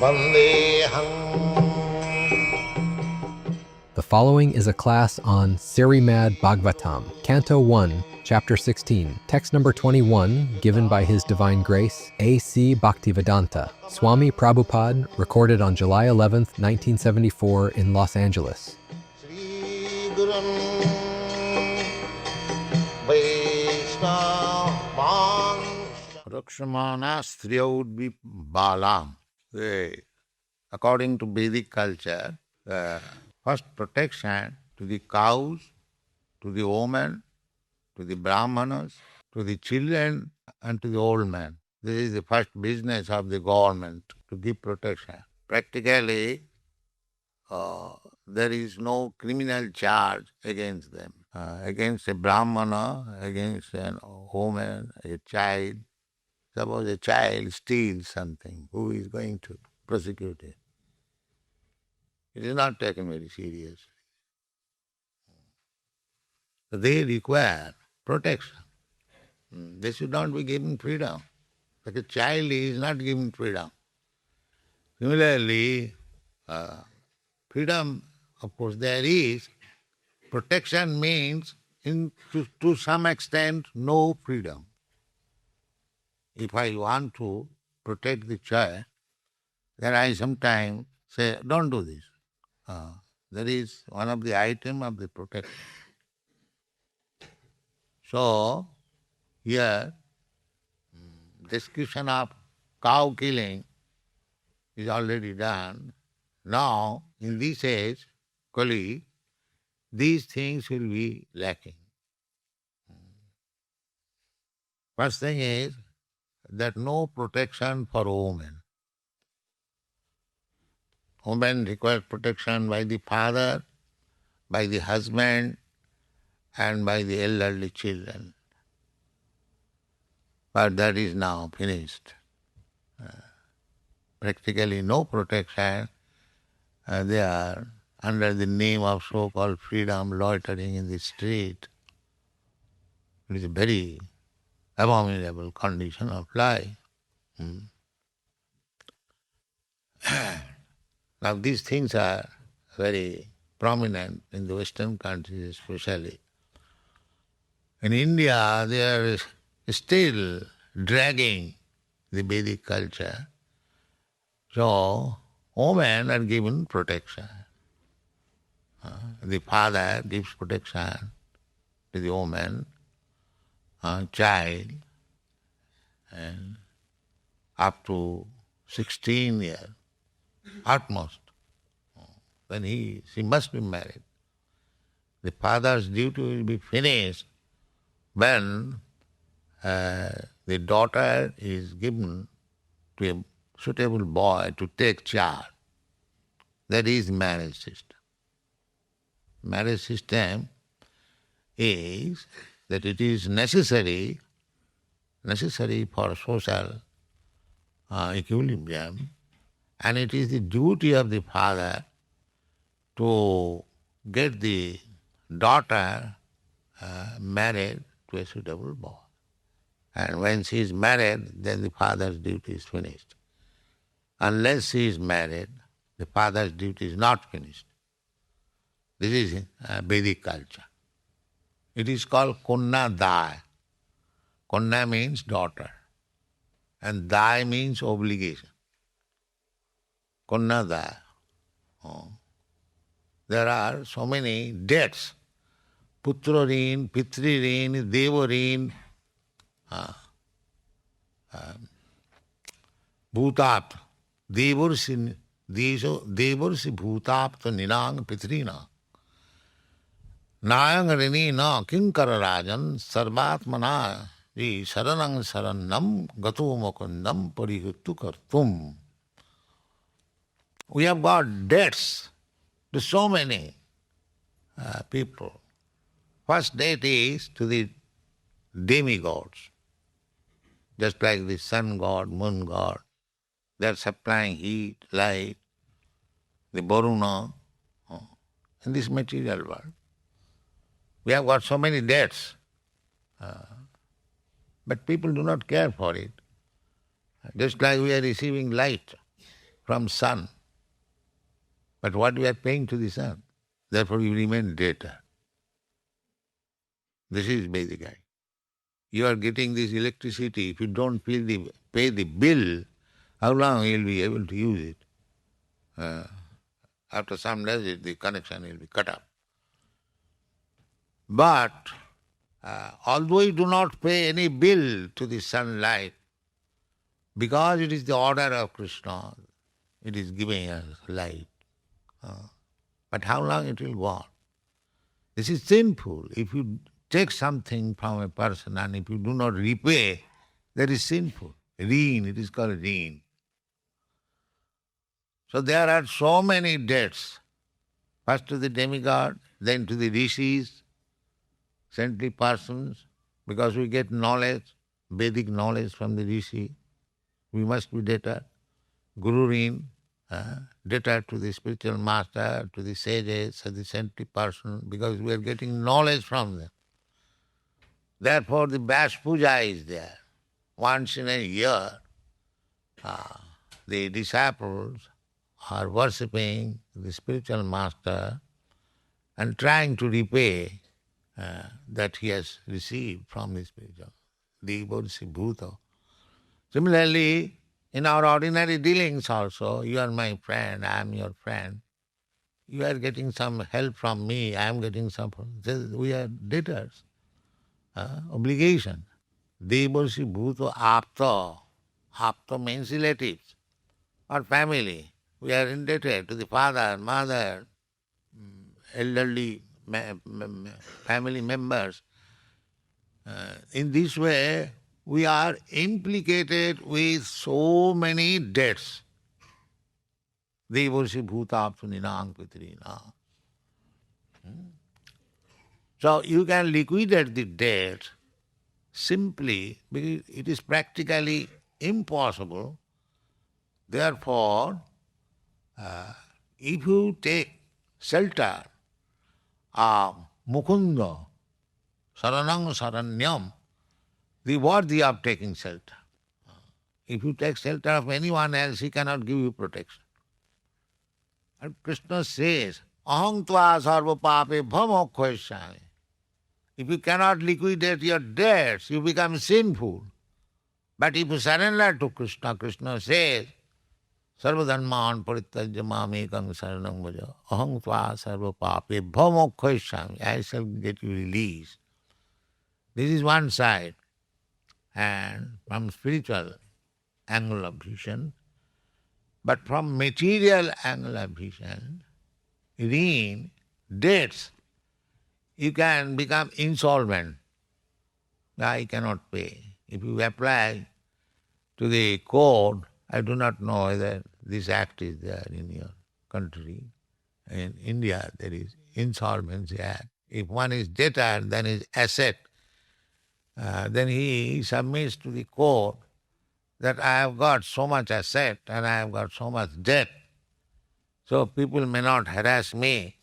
Vandeham. The following is a class on Srimad Bhagavatam, Canto 1, Chapter 16, text number 21, given by His Divine Grace, A.C. Bhaktivedanta, Swami Prabhupada, recorded on July 11th, 1974 in Los Angeles. Sri Gurun Vaishnava. Rakshmana Striyaudvi Balam. According to Vedic culture, first protection to the cows, to the women, to the brahmanas, to the children, and to the old men. This is the first business of the government, to give protection. Practically, there is no criminal charge against them. Against a brahmana, against a woman, a child. Suppose a child steals something, who is going to prosecute it? It is not taken very seriously. They require protection. They should not be given freedom. Like a child is not given freedom. Similarly, freedom, of course, there is. Protection means, to some extent, no freedom. If I want to protect the child, then I sometimes say, don't do this. That is one of the items of the protection. So, here, description of cow killing is already done. Now, in this age, Kali, these things will be lacking. First thing is that no protection for women. Women require protection by the father, by the husband, and by the elderly children. But that is now finished. Practically no protection. They are under the name of so-called freedom loitering in the street. It is a very abominable condition of life. Now these things are very prominent in the Western countries especially. In India, they are still dragging the Vedic culture. So, women are given protection. The father gives protection to the woman, child, and up to 16 years, utmost. Then she must be married. The father's duty will be finished when the daughter is given to a suitable boy to take charge. That is marriage system. Marriage system is that it is necessary for social equilibrium, and it is the duty of the father to get the daughter married to a suitable boy. And when she is married, then the father's duty is finished. Unless she is married, the father's duty is not finished. This is Vedic culture. It is called Kunna Dai. Kunna means daughter, and Dai means obligation. Kunna Dai. There are so many debts. Putra rin, Pitri rin, Deva rin, Bhutap. Devarsi Bhutapta Ninang Pitrina. Nayang Rini na Kinkara Rajan Sarvatmana Saranang Sarannam Gatu Mukundam Parihutu Kartum. We have got debts to so many people. First debt is to the demigods, just like the sun god, moon god. They are supplying heat, light, the Varuna, in this material world. We have got so many debts, but people do not care for it. Just like we are receiving light from sun. But what we are paying to the sun, therefore you remain debtor. This is Vedic idea. You are getting this electricity, if you don't pay the bill, how long you will be able to use it? After some days, the connection will be cut off. But although we do not pay any bill to the sunlight, because it is the order of Krishna, it is giving us light. But how long it will go on? This is sinful. If you take something from a person and if you do not repay, that is sinful. Reen, it is called reen. So there are so many debts. First to the demigod, then to the rishis, saintly persons, because we get knowledge, Vedic knowledge from the rishi. We must be debtor. Guru reen, debtor to the spiritual master, to the sages, to the saintly person, because we are getting knowledge from them. Therefore the Vyas Puja is there. Once in a year, the disciples are worshipping the spiritual master and trying to repay that he has received from the spiritual. Devarsi bhuta. Similarly, in our ordinary dealings also, you are my friend, I am your friend. You are getting some help from me, I am getting some from you. We are debtors. Obligation. Devarsi bhuta apta. Apta means relatives or family. We are indebted to the father, mother, elderly family members. In this way, we are implicated with so many debts. Devarsi bhuta apsuninang pitrina. So you can liquidate the debt simply because it is practically impossible. Therefore, if you take shelter of Mukunda, Saranang Saranyam, the worthy of taking shelter. If you take shelter of anyone else, he cannot give you protection. And Krishna says, Aham tva sarva pape bhamokhoyasami. If you cannot liquidate your debts, you become sinful. But if you surrender to Krishna, Krishna says, Sarva dharman parityajya mamekam saranam bhaja. Aham tva sarva pape bhamokhoyasami. I shall get you released. This is one side. And from spiritual angle of vision, but from material angle of vision, in debts, you can become insolvent. I cannot pay. If you apply to the court, I do not know whether this act is there in your country. In India, there is Insolvency Act. If one is debtor, then his asset, then he submits to the court that I have got so much asset and I have got so much debt. So people may not harass me.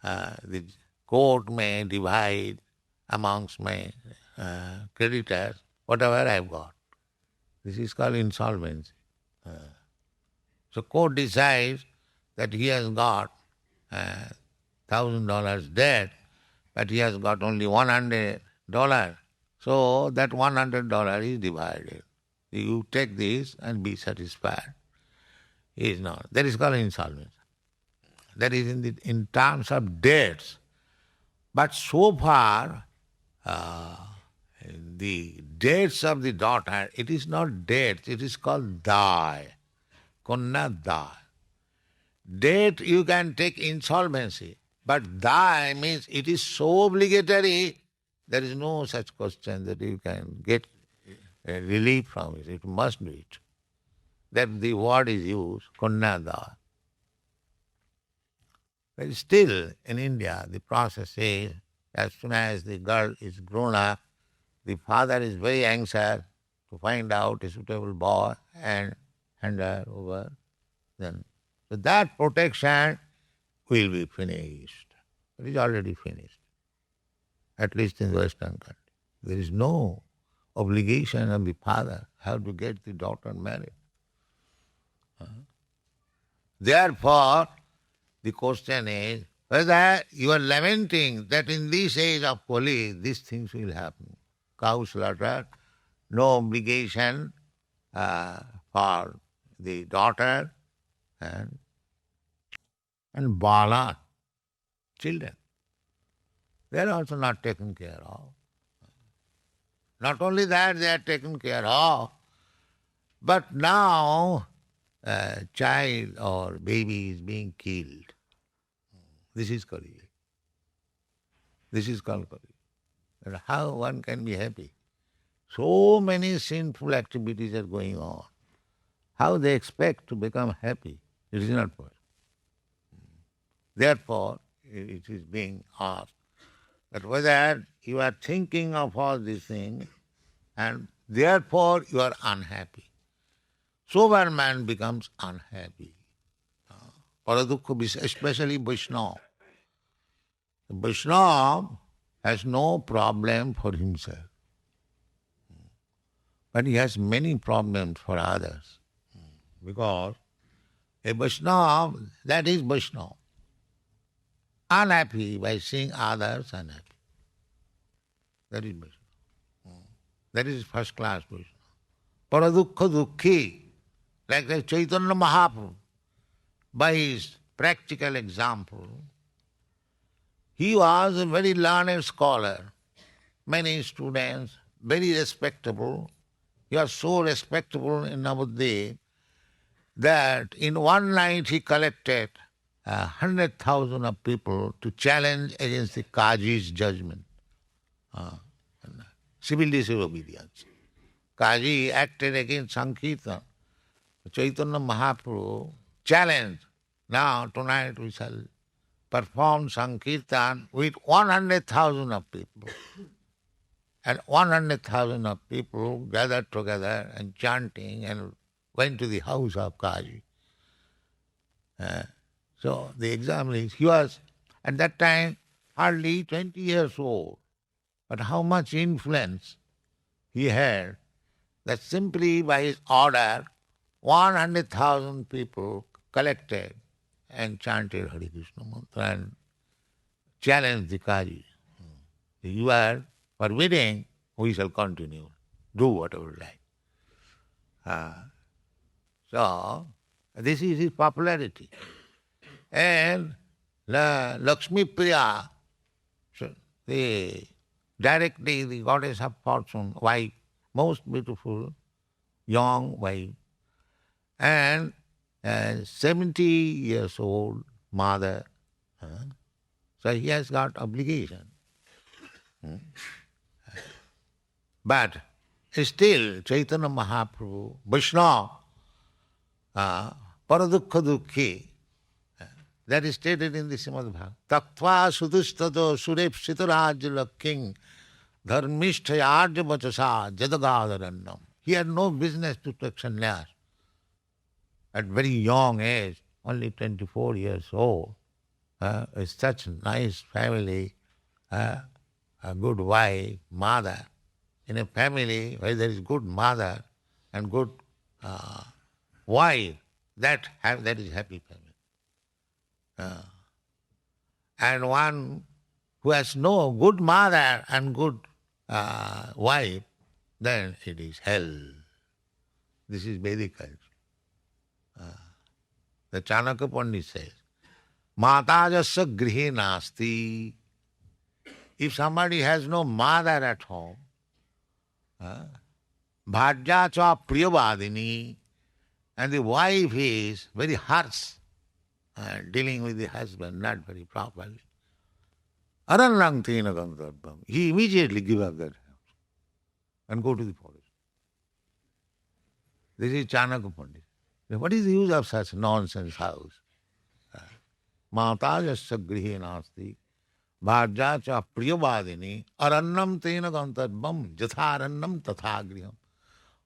The court may divide amongst my creditors whatever I have got. This is called insolvency. So court decides that he has got $1,000 debt, but he has got only $100. So that $100 is divided. You take this and be satisfied. He is not. That is called insolvency. That is in terms of debts. But so far, the debts of the daughter, it is not debts, it is called dai. Konna dai. Debt you can take insolvency, but dai means it is so obligatory, there is no such question that you can get relief from it. It must do it. That the word is used, konna dai. But still, in India, the process is, as soon as the girl is grown up, the father is very anxious to find out a suitable boy and hand her over. Then, so that protection will be finished. It is already finished, at least in the Western country. There is no obligation of the father how to get the daughter married. Therefore, the question is whether you are lamenting that in this age of Kali, these things will happen. Cow slaughter, no obligation for the daughter and bala, children. They are also not taken care of. Not only that, they are taken care of, but now a child or baby is being killed. This is Kali. This is called Kali. And how one can be happy? So many sinful activities are going on. How they expect to become happy? It is not possible. Therefore, it is being asked that whether you are thinking of all these things and therefore you are unhappy. Sober man becomes unhappy. Paradukha, especially Vaishnava. Vaishnava has no problem for himself, but he has many problems for others. Because a Vaishnava, that is Vaishnava, unhappy by seeing others unhappy. That is Vaishnava. That is first class Vaishnava. Paradukha dukhi, like Chaitanya Mahaprabhu, by his practical example, he was a very learned scholar, many students, very respectable. He was so respectable in Navadvip that in one night he collected 100,000 of people to challenge against the Kaji's judgment, civil disobedience. Kaji acted against Sankirtan. Chaitanya Mahaprabhu challenged, now tonight we shall perform Sankirtan with 100,000 of people. And 100,000 of people gathered together and chanting and went to the house of Kaji. So the example is, he was at that time hardly 20 years old, but how much influence he had that simply by his order 100,000 people collected and chanted Hare Krishna mantra and challenged the Kaji. You are forbidding, we shall continue. Do whatever you like. So, this is his popularity. And Lakshmi Priya, directly the goddess of fortune, wife, most beautiful, young wife, and 70 years old mother. So he has got obligation. But still, Chaitanya Mahaprabhu, Vaishnava, paradukha dukhi, that is stated in the Srimad Bhagavatam. Taktva sudustado surepsitarajya king dharmishtha arja vachasa jadagadharannam. He had no business to take sannyas. At very young age, only 24 years old, with such a nice family, a good wife, mother. In a family where there is good mother and good wife, that is happy family. And one who has no good mother and good wife, then it is hell. This is Vedic culture. The Chanakya Pandit says, Matajasya grihe nasti. If somebody has no mother at home, bhajya cha priyavadini, and the wife is very harsh, dealing with the husband not very properly, arannang tena gandharvam. He immediately give up that house and go to the forest. This is Chanakya Pandit. What is the use of such nonsense house? Matajasya grihe nasti. Bhajya cha priyavadini arannam tena gantarbam jatharannam tatha griham.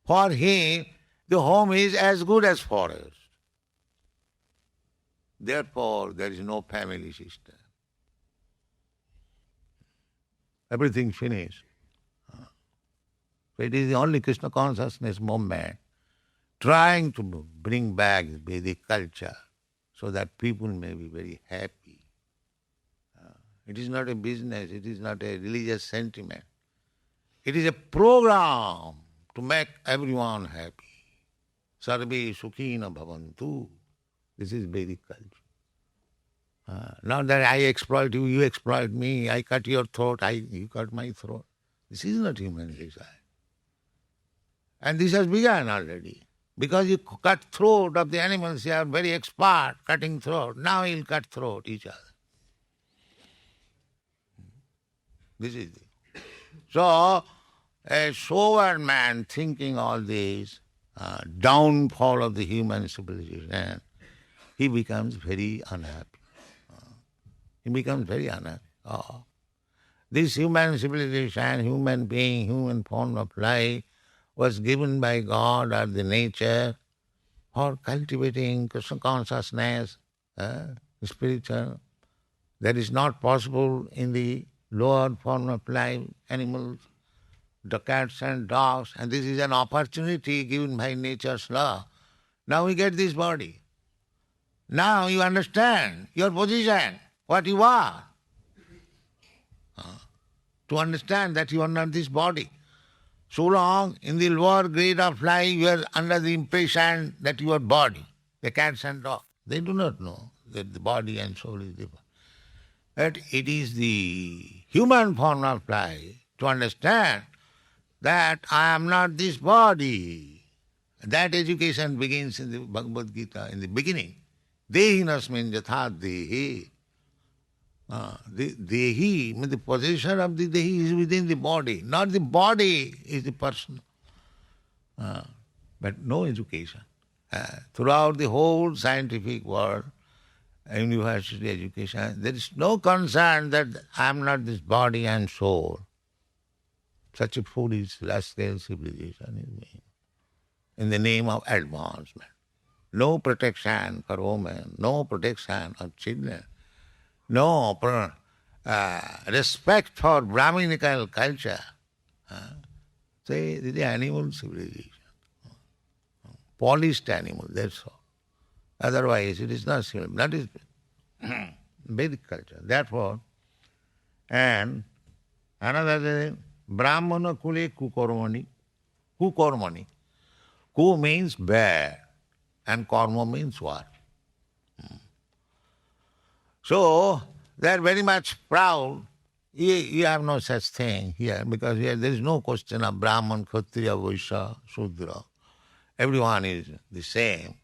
For him, the home is as good as forest. Therefore, there is no family system. Everything finished. So it is the only Krishna consciousness movement trying to bring back Vedic culture so that people may be very happy. It is not a business, it is not a religious sentiment. It is a program to make everyone happy. Sarve sukhina bhavantu. This is Vedic culture. Not that I exploit you, you exploit me, I cut your throat, you cut my throat. This is not human desire. And this has begun already. Because you cut throat of the animals, you are very expert cutting throat. Now you'll cut throat each other. This is it. So, a sober man thinking all this, downfall of the human civilization, he becomes very unhappy. He becomes very unhappy. This human civilization, human being, human form of life was given by God or the nature for cultivating Krishna consciousness, spiritual. That is not possible in the lower form of life, animals, the cats and dogs, and this is an opportunity given by nature's law. Now we get this body. Now you understand your position, what you are. To understand that you are not this body. So long in the lower grade of life you are under the impression that you are body, the cats and dogs. They do not know that the body and soul is different. But it is the human form of life to understand that I am not this body. That education begins in the Bhagavad Gita, in the beginning. Dehinasmin yatha dehi. The dehi, the possession of the dehi is within the body, not the body is the person. But no education. Throughout the whole scientific world, university education, there is no concern that I am not this body and soul. Such a foolish, large-scale civilization is being in the name of advancement. No protection for women, no protection of children, no respect for Brahminical culture. Say, the animal civilization. Polished animal, that's all. Otherwise, it is not civil. That is Vedic culture. Therefore, and another thing, Brahmana kule kukarmani. Kukarmani. Ku means bad, and karma means what? So, they are very much proud. You have no such thing here, because here there is no question of Brahman, Kshatriya, Vaishya, Shudra. Everyone is the same.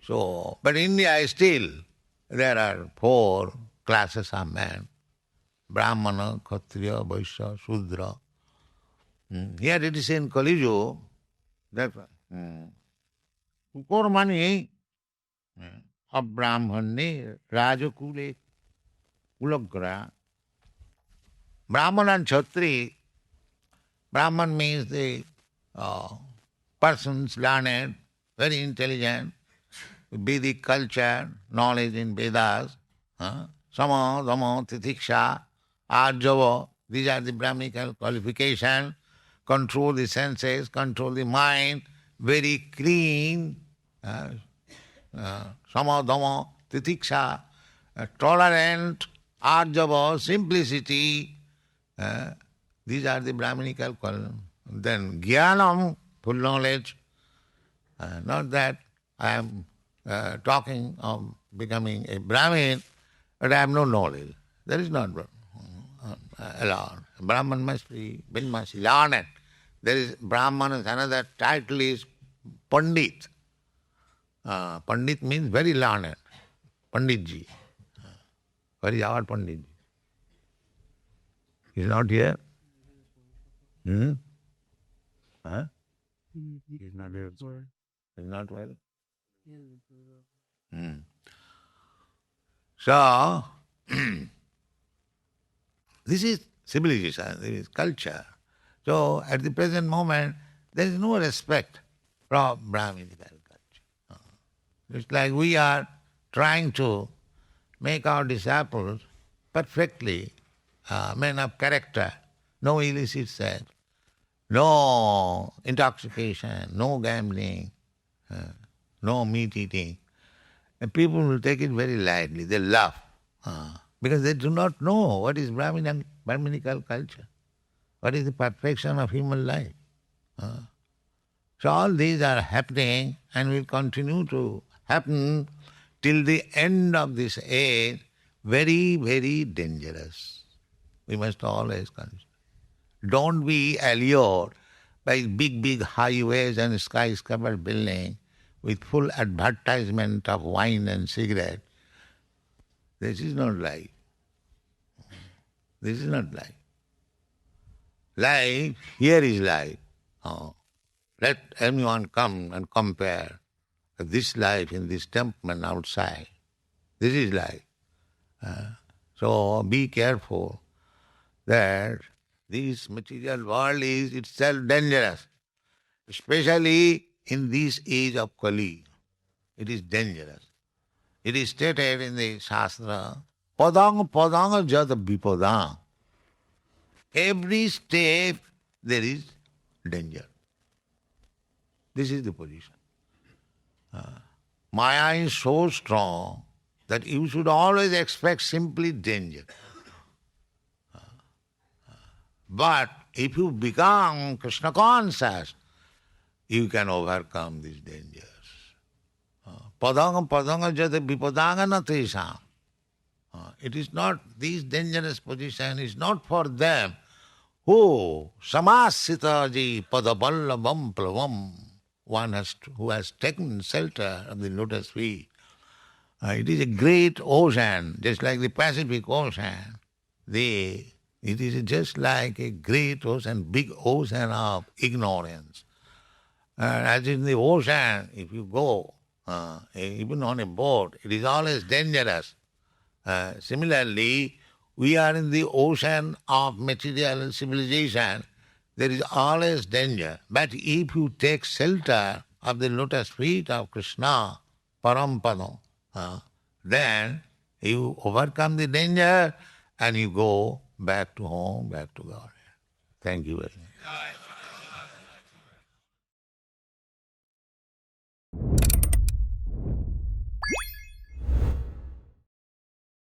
So, but India still, there are 4 classes of men. Brahmana, Kshatriya, Vaishya, Shudra. Here it is in Kali Yuga, that Kukarmani Abrahmane Rajakule Kulagra. Brahman and Kshatri, Brahman means the persons learned, very intelligent, Vedic culture, knowledge in Vedas, Sama, Dama, Titiksha, Arjava, these are the Brahminical qualifications, control the senses, control the mind, very clean, Sama, Dama, Titiksha, tolerant, Arjava, simplicity, these are the Brahminical qualifications. Then Jnanam, full knowledge, not that I am talking of becoming a Brahmin, but I have no knowledge. That is not allowed. Brahman must be very much learned. There is Brahman, another title is Pandit. Pandit means very learned. Panditji. Where is our Panditji? He is not here? Huh? He is not here. He is not well? So, this is civilization, this is culture. So, at the present moment, there is no respect from Brahminical culture. It's like we are trying to make our disciples perfectly men of character, no illicit sex, no intoxication, no gambling, no meat eating. And people will take it very lightly. They laugh because they do not know what is Brahminical culture, what is the perfection of human life. So all these are happening and will continue to happen till the end of this age. Very, very dangerous. We must always consider. Don't be allured by big, big highways and skyscraper buildings with full advertisement of wine and cigarette. This is not life. This is not life. Life, here is life. Let anyone come and compare this life in this temple and outside. This is life. So be careful that this material world is itself dangerous, especially in this age of Kali. It is dangerous. It is stated in the Shastra, padang padang jad vipadang. Every step there is danger. This is the position. Maya is so strong that you should always expect simply danger. But if you become Krishna conscious, you can overcome these dangers. Padanga padanga jada vipadanga na tesam. It is not, this dangerous position is not for them who samasita padaballabam plavam, who has taken shelter of the lotus feet. It is a great ocean, just like the Pacific Ocean. It is just like a great ocean, big ocean of ignorance. As in the ocean, if you go, even on a boat, it is always dangerous. Similarly, we are in the ocean of material civilization. There is always danger. But if you take shelter of the lotus feet of Krishna, Parampada, then you overcome the danger and you go back to home, back to God. Thank you very much.